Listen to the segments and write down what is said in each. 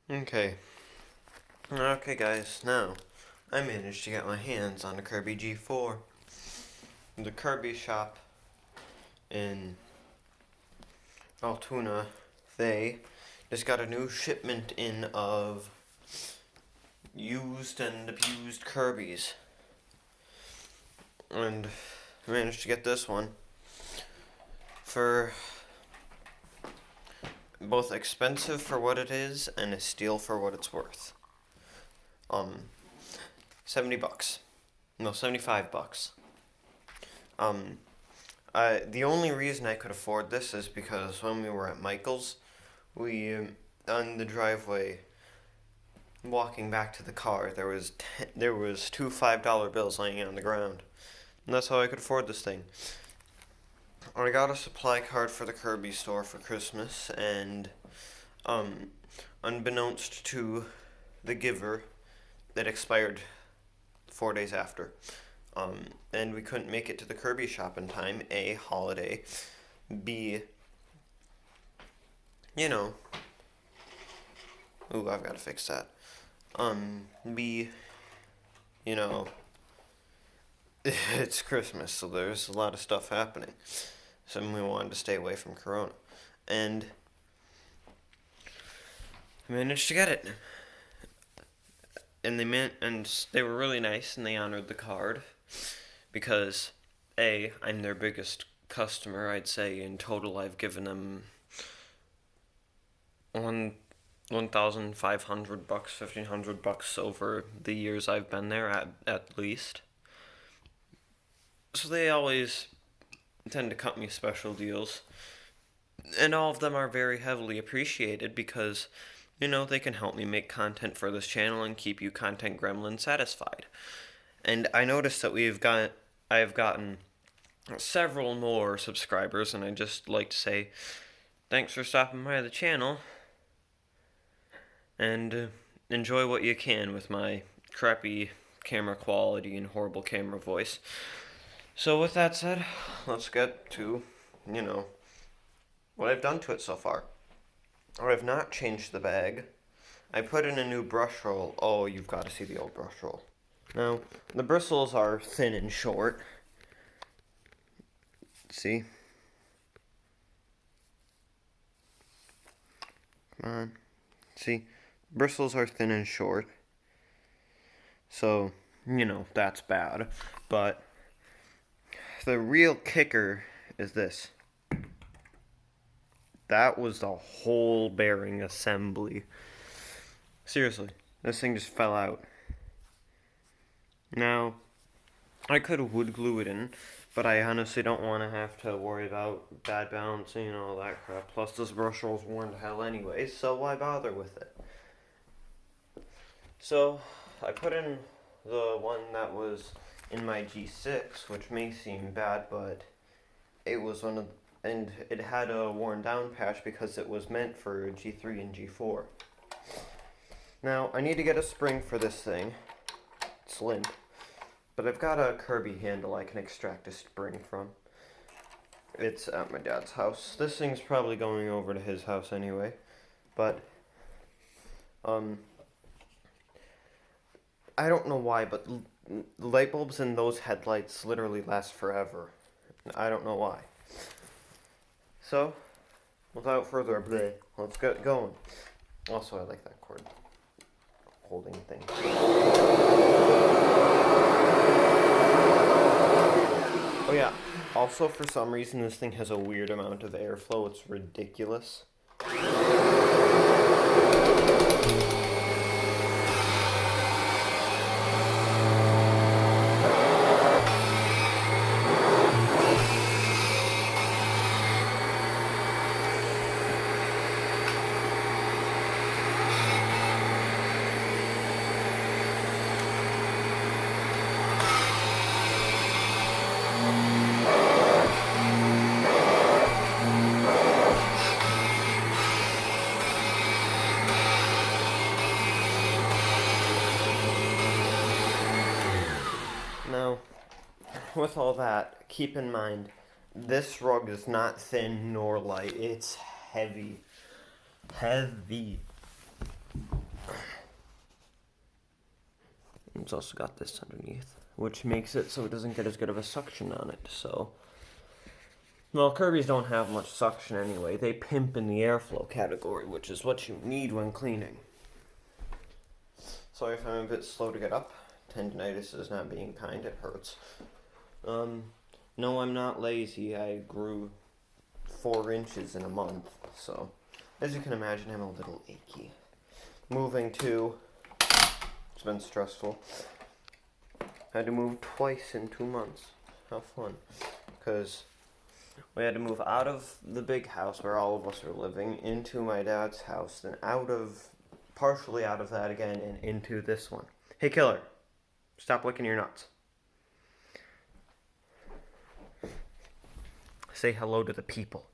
Okay. Okay, guys, now I managed to get my hands on the Kirby G4. The Kirby shop in Altoona, they just got a new shipment in of used and abused Kirbys. And I managed to get this one for both expensive for what it is and a steal for what it's worth. 70 bucks. No, 75 bucks. The only reason I could afford this is because when we were at Michael's, we, on the driveway, walking back to the car, there was two $5 bills laying on the ground. And that's how I could afford this thing. I got a supply card for the Kirby store for Christmas, and, unbeknownst to the giver, it expired 4 days after. And we couldn't make it to the Kirby shop in time. A, holiday. B, ooh, I've got to fix that. B, it's Christmas, so there's a lot of stuff happening. So we wanted to stay away from Corona. And I managed to get it. And they were really nice, and they honored the card. Because, A, I'm their biggest customer. I'd say in total I've given them $1,500, $1,500 over the years I've been there at least. So they always tend to cut me special deals. And all of them are very heavily appreciated because, they can help me make content for this channel and keep you content gremlin satisfied. And I noticed that I have gotten several more subscribers, and I'd just like to say thanks for stopping by the channel, and enjoy what you can with my crappy camera quality and horrible camera voice. So with that said, let's get to, what I've done to it so far. I have not changed the bag. I put in a new brush roll. Oh, you've got to see the old brush roll. Now, the bristles are thin and short. See? Come on. See? Bristles are thin and short. So, that's bad. But the real kicker is this. That was the whole bearing assembly. Seriously, this thing just fell out. Now, I could have wood glue it in, but I honestly don't want to have to worry about bad balancing and all that crap. Plus, this brush roll's worn to hell anyway, so why bother with it? So, I put in the one that was in my G6, which may seem bad, but it was and it had a worn down patch because it was meant for G3 and G4. Now, I need to get a spring for this thing. It's limp. But I've got a Kirby handle I can extract a spring from. It's at my dad's house. This thing's probably going over to his house anyway. But, I don't know why, but light bulbs in those headlights literally last forever. I don't know why. So, without further ado, let's get going. Also, I like that cord holding thing. Oh yeah, also for some reason this thing has a weird amount of airflow. It's ridiculous. Now, with all that, keep in mind, this rug is not thin nor light. It's heavy. Heavy. It's also got this underneath, which makes it so it doesn't get as good of a suction on it. So, well, Kirby's don't have much suction anyway. They pimp in the airflow category, which is what you need when cleaning. Sorry if I'm a bit slow to get up. Tendinitis is not being kind, it hurts. No, I'm not lazy. I grew 4 inches in a month, so as you can imagine, I'm a little achy. Moving to, it's been stressful. I had to move twice in 2 months. How fun. Because we had to move out of the big house where all of us are living into my dad's house, then partially out of that again, and into this one. Hey, killer, stop licking your nuts. Say hello to the people.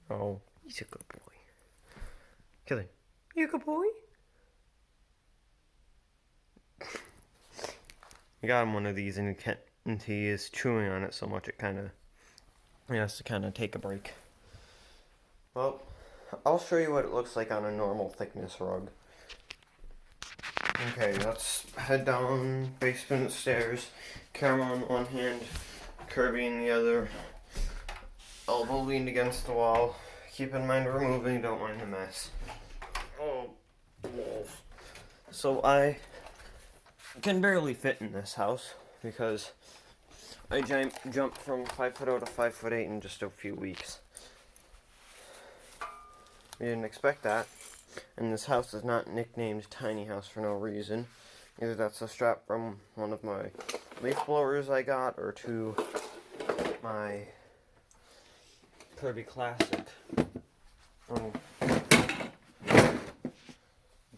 Oh, he's a good boy. Killer, you a good boy? I got him one of these, and he is chewing on it so much he has to kind of take a break. Well, I'll show you what it looks like on a normal thickness rug. Okay, let's head down basement stairs. Camera on one hand, Kirby in the other. Elbow leaned against the wall. Keep in mind we're moving, don't mind the mess. Oh, so I can barely fit in this house because I jumped from 5'0" to 5'8" in just a few weeks. We didn't expect that. And this house is not nicknamed Tiny House for no reason. Either that's a strap from one of my leaf blowers I got, or to my Kirby Classic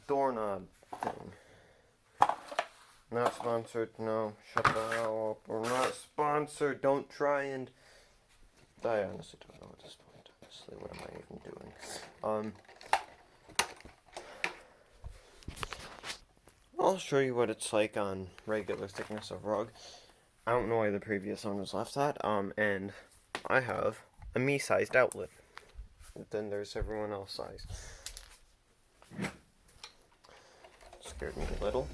doorknob thing. Not sponsored, no. Shut the hell up. We're not sponsored. Don't try and... I honestly don't know at this point. Honestly, what am I even doing? I'll show you what it's like on regular thickness of rug. I don't know why the previous owners left that. And I have a me-sized outlet. Then there's everyone else size. Scared me a little.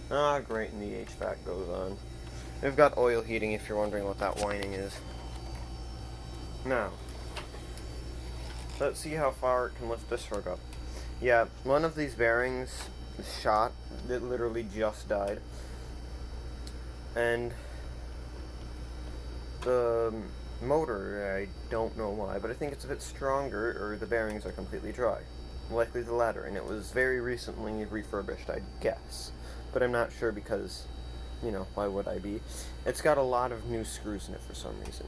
Ah, great, and the HVAC goes on. We've got oil heating if you're wondering what that whining is. Now, let's see how far it can lift this rug up. Yeah, one of these bearings is shot. It literally just died. And the motor, I don't know why, but I think it's a bit stronger, or the bearings are completely dry. Likely the latter, and it was very recently refurbished, I'd guess. But I'm not sure because, you know, why would I be? It's got a lot of new screws in it for some reason.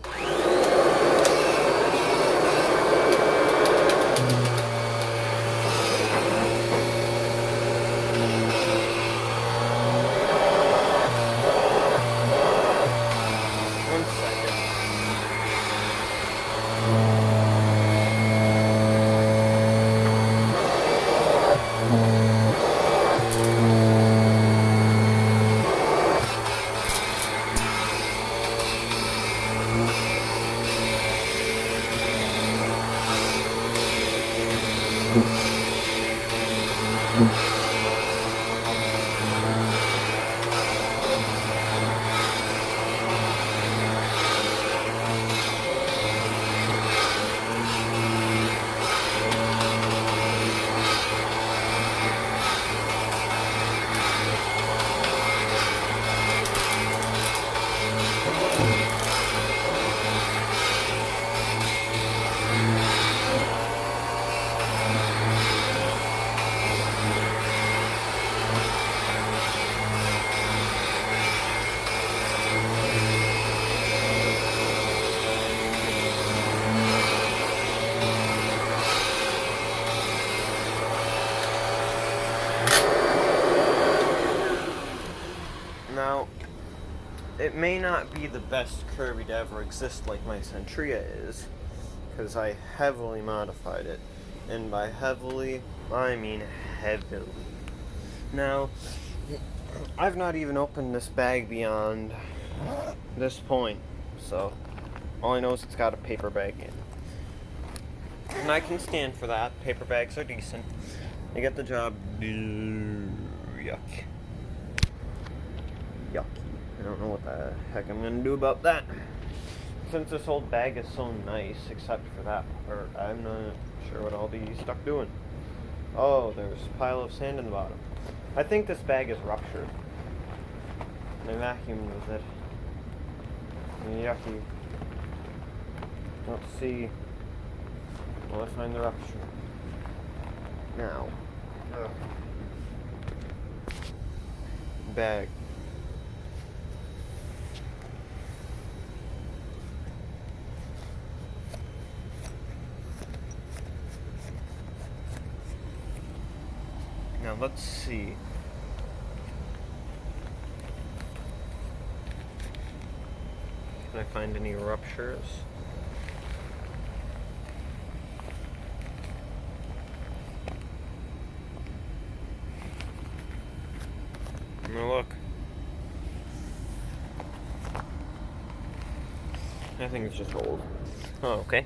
Now, it may not be the best Kirby to ever exist like my Centria is, because I heavily modified it. And by heavily, I mean heavily. Now, I've not even opened this bag beyond this point, so all I know is it's got a paper bag in. And I can stand for that. Paper bags are decent. They get the job. Yuck. Yucky. I don't know what the heck I'm gonna do about that. Since this old bag is so nice, except for that part, I'm not sure what I'll be stuck doing. Oh, there's a pile of sand in the bottom. I think this bag is ruptured. I vacuumed with it. Yucky. Let's see. Will I find the rupture? Now. Ugh. Bag. Now let's see. Can I find any ruptures? Now look. I think it's just old. Oh, okay.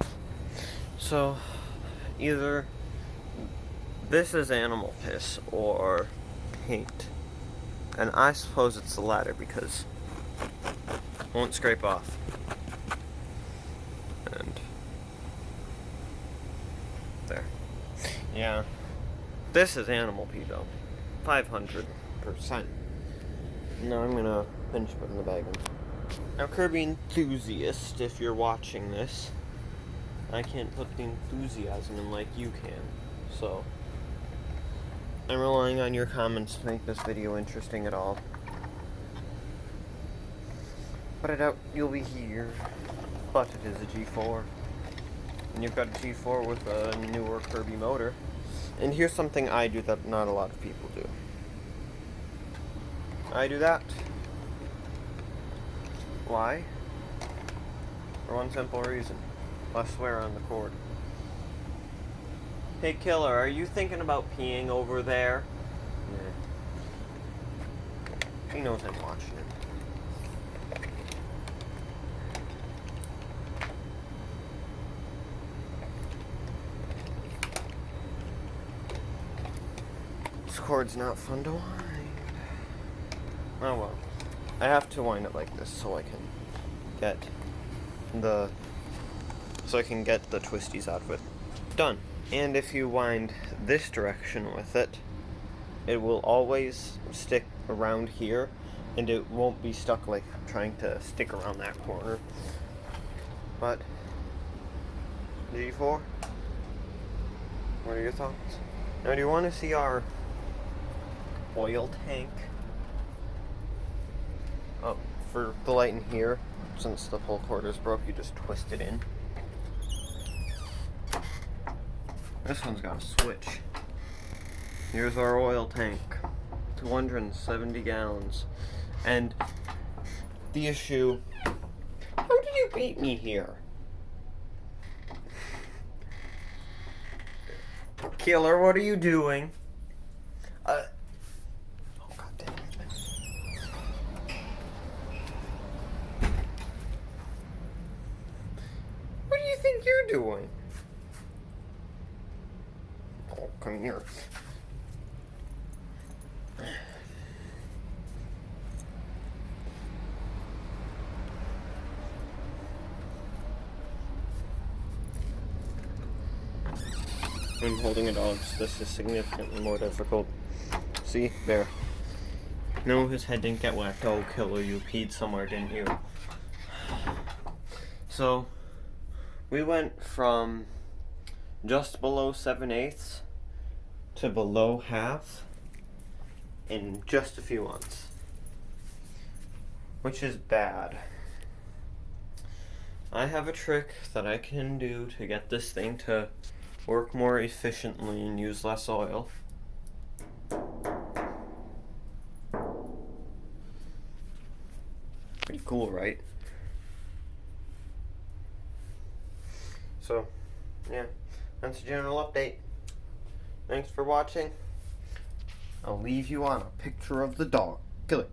So, either this is animal piss or paint. And I suppose it's the latter because it won't scrape off. And there. Yeah. This is animal pee though. 500%. Now I'm gonna finish putting the bag in. Now, Kirby enthusiast, if you're watching this, I can't put the enthusiasm in like you can. So, I'm relying on your comments to make this video interesting at all. But I doubt you'll be here. But it is a G4. And you've got a G4 with a newer Kirby motor. And here's something I do that not a lot of people do. I do that. Why? For one simple reason. Less wear on the cord. Hey killer, are you thinking about peeing over there? Yeah. He knows I'm watching it. This cord's not fun to wind. Oh well. I have to wind it like this so I can get the twisties out of it. Done. And if you wind this direction with it, it will always stick around here, and it won't be stuck like trying to stick around that corner. But G4, what are your thoughts? Now, do you want to see our oil tank? Oh, for the light in here, since the pull cord is broke, you just twist it in. This one's got a switch. Here's our oil tank. 270 gallons. And the issue... How did you beat me here? Killer, what are you doing? Oh, god damn it. What do you think you're doing? Oh, come here. I'm holding a dog, so this is significantly more difficult. See? There. No, his head didn't get whacked. Oh, killer, you peed somewhere, didn't you? So, we went from just below 7/8 to below half in just a few months. Which is bad. I have a trick that I can do to get this thing to work more efficiently and use less oil. Pretty cool, right? So, yeah, that's a general update. Thanks for watching. I'll leave you on a picture of the dog. Kill it.